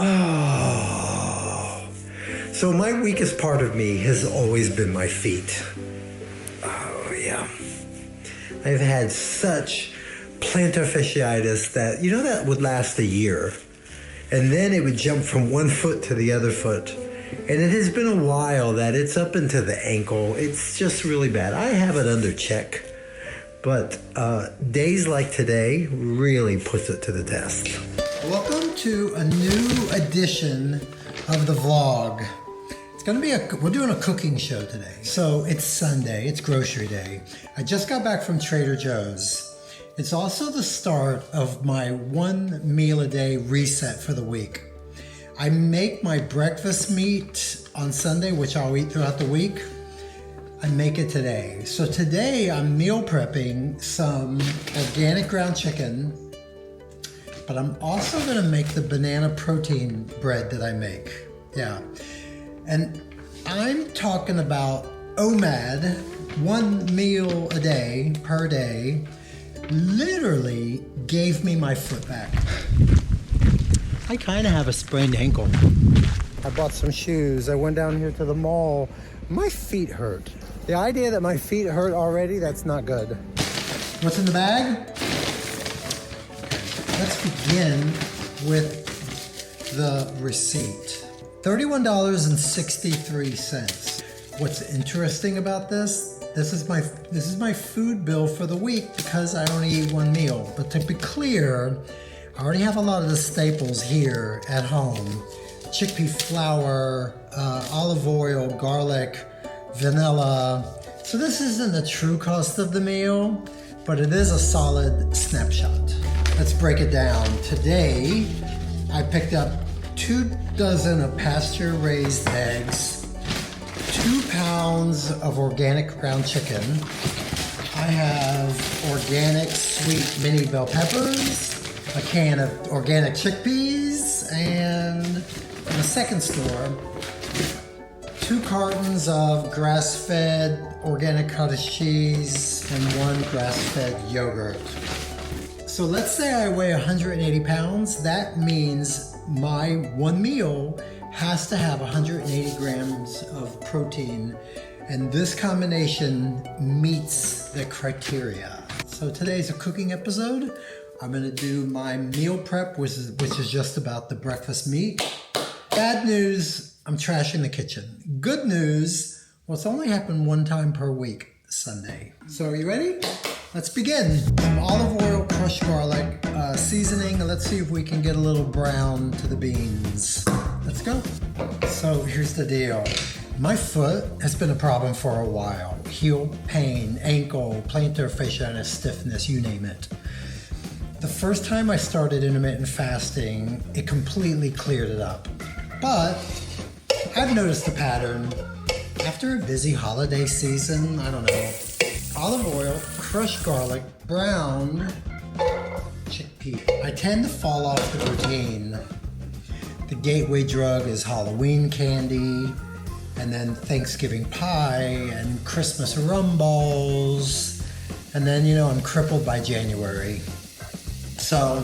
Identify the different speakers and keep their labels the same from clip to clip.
Speaker 1: Oh. So my weakest part of me has always been my feet. Oh, yeah. I've had such plantar fasciitis that, that would last a year. And then it would jump from one foot to the other foot. And it has been a while that it's up into the ankle. It's just really bad. I have it under check. But days like today really puts it to the test. Welcome to a new edition of the vlog. It's gonna be we're doing a cooking show today. So it's Sunday, it's grocery day. I just got back from Trader Joe's. It's also the start of my one meal a day reset for the week. I make my breakfast meat on Sunday, which I'll eat throughout the week. I make it today. So today I'm meal prepping some organic ground chicken, but I'm also gonna make the banana protein bread that I make. Yeah. And I'm talking about OMAD, one meal a day, per day, literally gave me my foot back. I kind of have a sprained ankle. I bought some shoes. I went down here to the mall. My feet hurt. The idea that my feet hurt already, that's not good. What's in the bag? Let's begin with the receipt. $31.63. What's interesting about this? This is my food bill for the week because I only eat one meal. But to be clear, I already have a lot of the staples here at home. Chickpea flour, olive oil, garlic, vanilla. So this isn't the true cost of the meal, but it is a solid snapshot. Let's break it down. Today, I picked up 2 dozen of pasture-raised eggs, 2 pounds of organic ground chicken. I have organic sweet mini bell peppers, a can of organic chickpeas, and from the second store, 2 cartons of grass-fed organic cottage cheese and 1 grass-fed yogurt. So let's say I weigh 180 pounds. That means my one meal has to have 180 grams of protein, and this combination meets the criteria. So today's a cooking episode. I'm gonna do my meal prep, which is just about the breakfast meat. Bad news, I'm trashing the kitchen. Good news, well, it's only happened one time per week, Sunday. So are you ready? Let's begin. Some olive oil, crushed garlic, seasoning. Let's see if we can get a little brown to the beans. Let's go. So here's the deal. My foot has been a problem for a while. Heel pain, ankle, plantar fasciitis, stiffness, you name it. The first time I started intermittent fasting, it completely cleared it up. But I've noticed a pattern. After a busy holiday season, I don't know, olive oil, crushed garlic, brown chickpea. I tend to fall off the routine. The gateway drug is Halloween candy, and then Thanksgiving pie, and Christmas rum balls, and then, I'm crippled by January. So,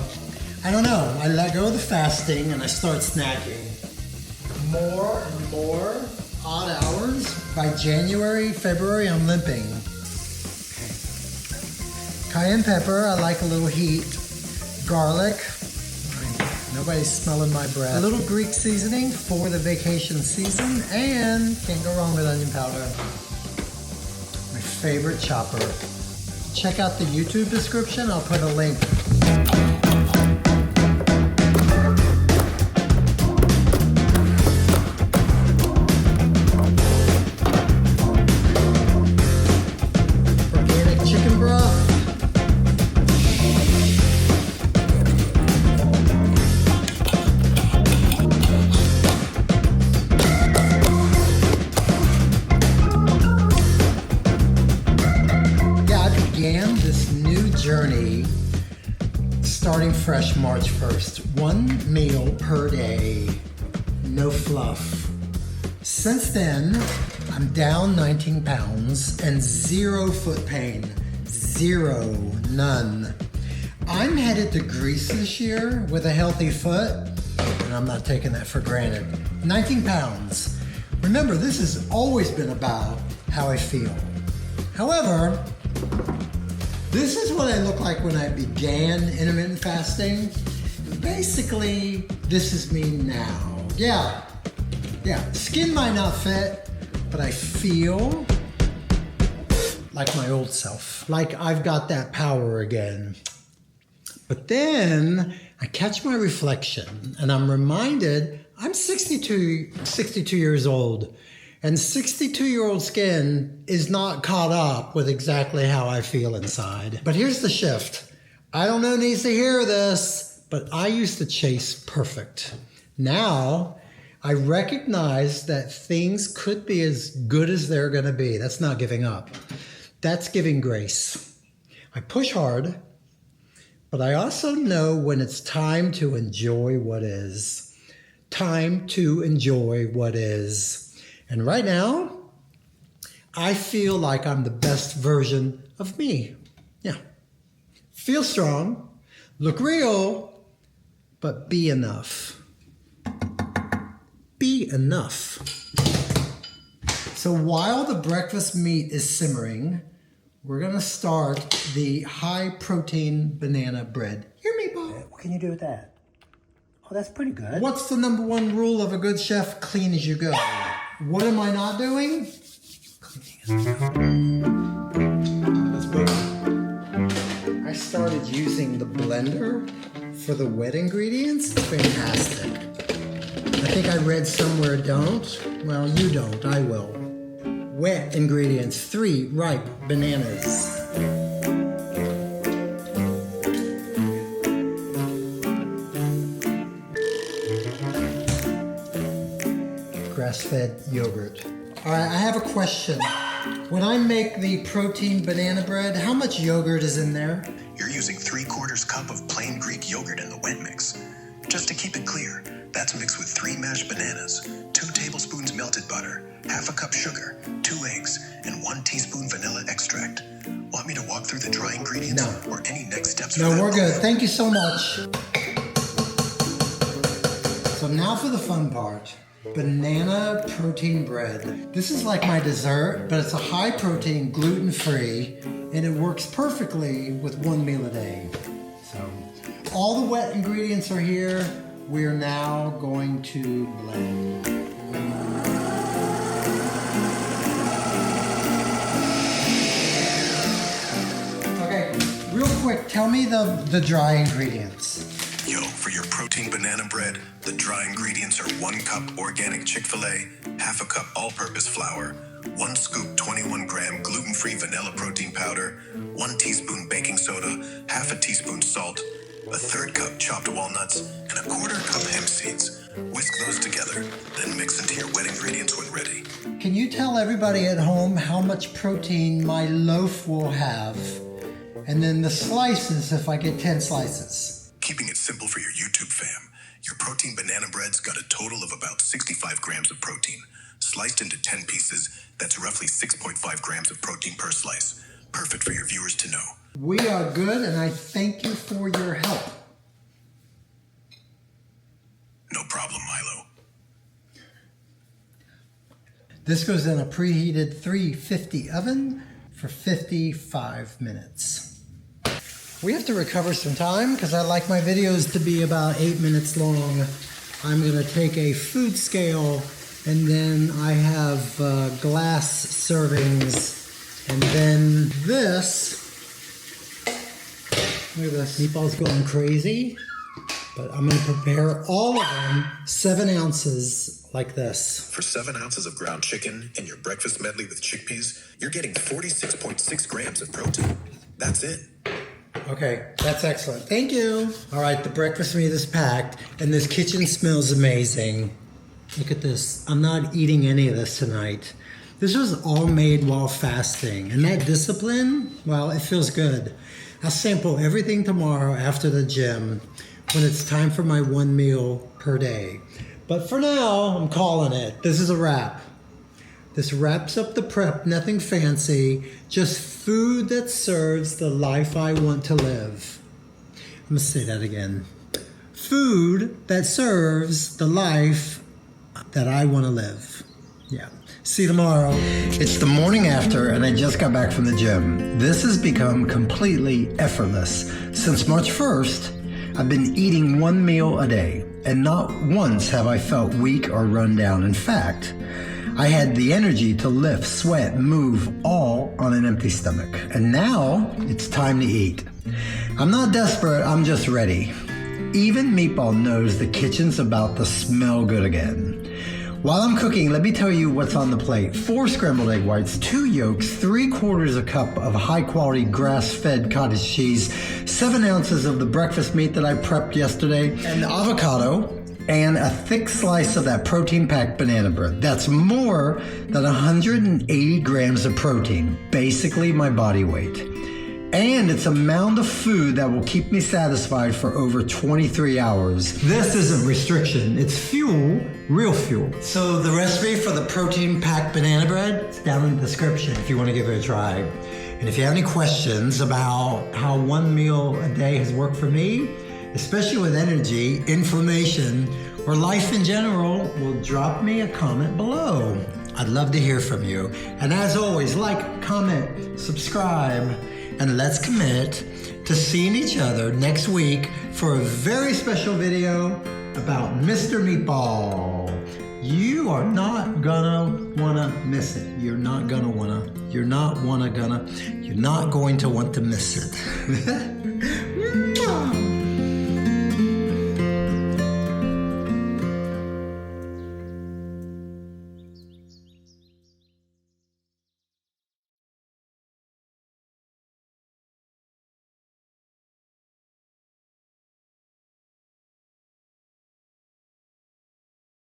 Speaker 1: I don't know, I let go of the fasting and I start snacking. More and more odd hours. By January, February, I'm limping. Okay. Cayenne pepper, I like a little heat. Garlic, nobody's smelling my breath. A little Greek seasoning for the vacation season, and can't go wrong with onion powder. My favorite chopper. Check out the YouTube description, I'll put a link. This new journey starting fresh March 1st. One meal per day, no fluff. Since then, I'm down 19 pounds and 0 foot pain. 0, none. I'm headed to Greece this year with a healthy foot, and I'm not taking that for granted. 19 pounds. Remember, this has always been about how I feel. However, this is what I look like when I began intermittent fasting. Basically, this is me now. Yeah, skin might not fit, but I feel like my old self, like I've got that power again. But then I catch my reflection and I'm reminded I'm 62 years old, and 62-year-old skin is not caught up with exactly how I feel inside. But here's the shift. I don't know who needs to hear this, but I used to chase perfect. Now, I recognize that things could be as good as they're gonna be. That's not giving up. That's giving grace. I push hard, but I also know when it's time to enjoy what is. Time to enjoy what is. And right now, I feel like I'm the best version of me. Yeah. Feel strong, look real, but be enough. Be enough. So while the breakfast meat is simmering, we're gonna start the high protein banana bread. Hear me, Bob? What can you do with that? Oh, that's pretty good. What's the #1 rule of a good chef? Clean as you go. What am I not doing? Cleaning as I go. Let's move. I started using the blender for the wet ingredients. It's fantastic. I think I read somewhere don't. Well, you don't, I will. Wet ingredients, 3 ripe bananas. Grass-fed yogurt. All right, I have a question. When I make the protein banana bread, how much yogurt is in there?
Speaker 2: You're using 3/4 cup of plain Greek yogurt in the wet mix. Just to keep it clear, that's mixed with 3 mashed bananas, 2 tablespoons melted butter, half a cup sugar, 2 eggs, and 1 teaspoon vanilla extract. Want me to walk through the dry ingredients or any next steps?
Speaker 1: No, we're good. Thank you so much. So now for the fun part. Banana protein bread. This is like my dessert, but it's a high protein, gluten-free, and it works perfectly with 1 meal a day. So all the wet ingredients are here. We're now going to blend. Okay, real quick, tell me the dry ingredients.
Speaker 2: Yo, for your protein banana bread, the dry ingredients are 1 cup organic Chick-fil-A, half a cup all-purpose flour, 1 scoop 21-gram gluten-free vanilla protein powder, 1 teaspoon baking soda, half a teaspoon salt, a 1/3 cup chopped walnuts, and a 1/4 cup hemp seeds. Whisk those together, then mix into your wet ingredients when ready.
Speaker 1: Can you tell everybody at home how much protein my loaf will have? And then the slices if I get 10 slices.
Speaker 2: Keeping it simple for your YouTube fam, your protein banana bread's got a total of about 65 grams of protein. Sliced into 10 pieces, that's roughly 6.5 grams of protein per slice. Perfect for your viewers to know.
Speaker 1: We are good, and I thank you for your help.
Speaker 2: No problem, Milo.
Speaker 1: This goes in a preheated 350 oven for 55 minutes. We have to recover some time because I like my videos to be about 8 minutes long. I'm going to take a food scale, and then I have glass servings, and then this. Look at this. Meatball's going crazy, but I'm going to prepare all of them 7 ounces like this.
Speaker 2: For 7 ounces of ground chicken in your breakfast medley with chickpeas, you're getting 46.6 grams of protein. That's it.
Speaker 1: Okay, that's excellent. Thank you. All right, the breakfast meat is packed, and this kitchen smells amazing. Look at this. I'm not eating any of this tonight. This was all made while fasting, and that discipline, well, it feels good. I'll sample everything tomorrow after the gym when it's time for my 1 meal per day. But for now, I'm calling it. This is a wrap. This wraps up the prep, nothing fancy, just food that serves the life I want to live. I'm gonna say that again. food that serves the life that I want to live. Yeah. See you tomorrow. It's the morning after, and I just got back from the gym. This has become completely effortless. Since March 1st, I've been eating one meal a day, and not once have I felt weak or run down. In fact, I had the energy to lift, sweat, move, all on an empty stomach. And now it's time to eat. I'm not desperate, I'm just ready. Even Meatball knows the kitchen's about to smell good again. While I'm cooking, let me tell you what's on the plate. 4 scrambled egg whites, 2 yolks, 3/4 cup of high-quality grass-fed cottage cheese, 7 ounces of the breakfast meat that I prepped yesterday, an avocado, and a thick slice of that protein-packed banana bread. That's more than 180 grams of protein, basically my body weight. And it's a mound of food that will keep me satisfied for over 23 hours. This isn't restriction, it's fuel, real fuel. So the recipe for the protein-packed banana bread is down in the description if you want to give it a try. And if you have any questions about how one meal a day has worked for me, especially with energy, inflammation, or life in general, well, drop me a comment below. I'd love to hear from you. And as always, like, comment, subscribe, and let's commit to seeing each other next week for a very special video about Mr. Meatball. You are not gonna wanna miss it. You're not going to want to miss it.